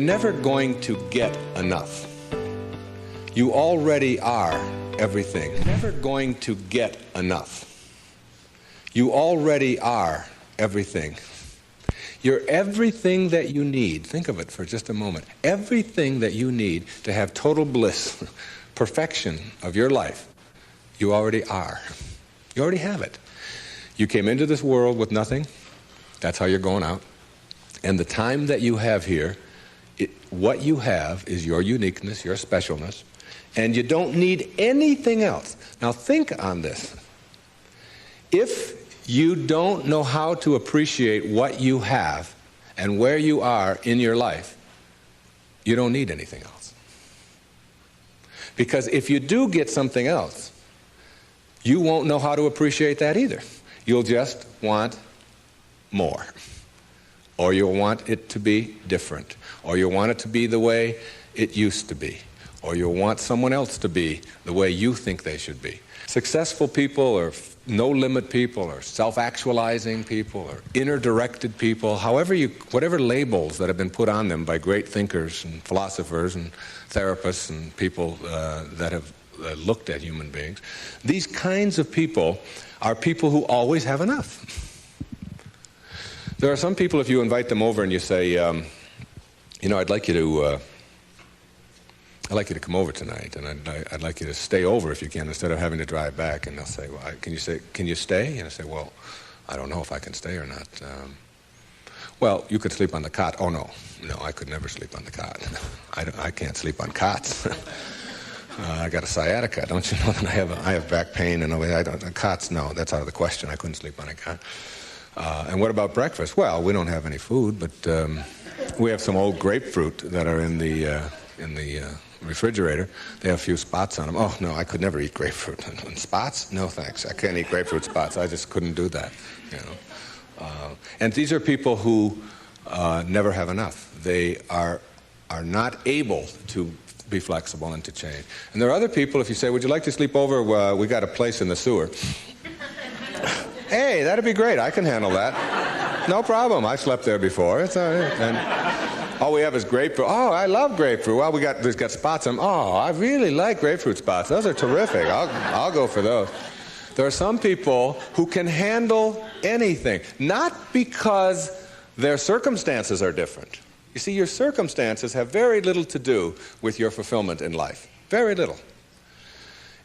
never going to get enough. You already are everything. You're never going to get enough. You already are everything. You're everything that you need. Think of it for just a moment. Everything that you need to have total bliss, perfection of your life, you already are. You already have it. You came into this world with nothing. That's how you're going out. And the time that you have here, what you have is your uniqueness, your specialness, and you don't need anything else. Now think on this. If you don't know how to appreciate what you have and where you are in your life, you don't need anything else. Because if you do get something else, you won't know how to appreciate that either. You'll just want more. Or you'll want it to be different. Or you'll want it to be the way it used to be. Or you'll want someone else to be the way you think they should be. Successful people or no-limit people or self-actualizing people or inner-directed people, whatever labels that have been put on them by great thinkers and philosophers and therapists and people that have looked at human beings, these kinds of people are people who always have enough. There are some people, if you invite them over and you say, you know, I'd like you to come over tonight, and I'd like you to stay over if you can, instead of having to drive back. And they'll say, well, can you stay? And I say, well, I don't know if I can stay or not. Well, you could sleep on the cot. Oh, no, I could never sleep on the cot. I can't sleep on cots. I got a sciatica. Don't you know that I have back pain and cots? No, that's out of the question. I couldn't sleep on a cot. And what about breakfast? Well, we don't have any food, but we have some old grapefruit that are in the refrigerator. They have a few spots on them. Oh, no, I could never eat grapefruit. And spots? No, thanks. I can't eat grapefruit spots. I just couldn't do that. You know. And these are people who never have enough. They are not able to be flexible and to change. And there are other people, if you say, would you like to sleep over? We got a place in the sewer. Hey, that'd be great. I can handle that. No problem. I slept there before. It's all right. And all we have is grapefruit. Oh, I love grapefruit. Well, there's got spots on them. Oh, I really like grapefruit spots. Those are terrific. I'll go for those. There are some people who can handle anything, not because their circumstances are different. You see, your circumstances have very little to do with your fulfillment in life. Very little.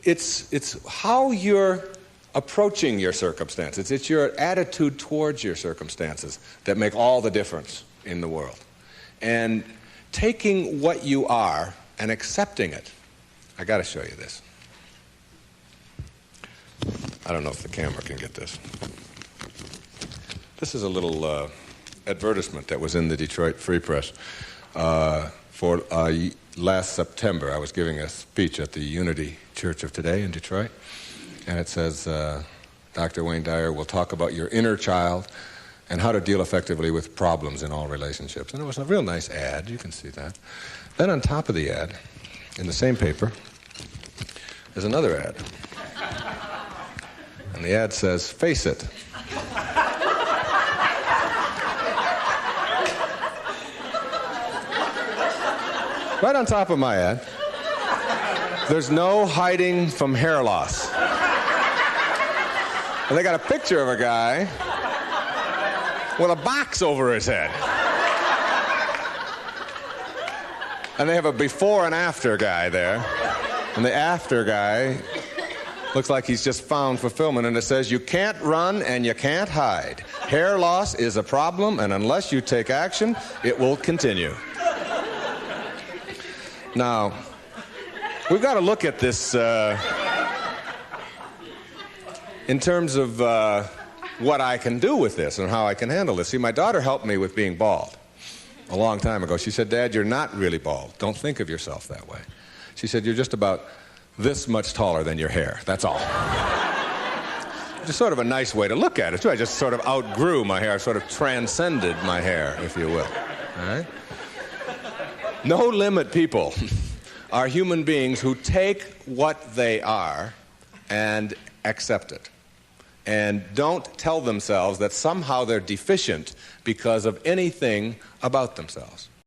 It's how you're approaching your circumstances. It's your attitude towards your circumstances that make all the difference in the world. And taking what you are and accepting it. I got to show you this. I don't know if the camera can get this. This is a little advertisement that was in the Detroit Free Press for last September. I was giving a speech at the Unity Church of Today in Detroit. And it says, Dr. Wayne Dyer will talk about your inner child and how to deal effectively with problems in all relationships. And it was a real nice ad. You can see that. Then on top of the ad, in the same paper, there's another ad. And the ad says, face it. Right on top of my ad, there's no hiding from hair loss. And they got a picture of a guy with a box over his head. And they have a before and after guy there. And the after guy looks like he's just found fulfillment. And it says, you can't run and you can't hide. Hair loss is a problem, and unless you take action, it will continue. Now, we've got to look at this in terms of what I can do with this and how I can handle this. See, my daughter helped me with being bald a long time ago. She said, Dad, you're not really bald. Don't think of yourself that way. She said, you're just about this much taller than your hair. That's all. Just sort of a nice way to look at it, too. I just sort of outgrew my hair. I sort of transcended my hair, if you will. All right? No-limit people are human beings who take what they are and accept it, and don't tell themselves that somehow they're deficient because of anything about themselves.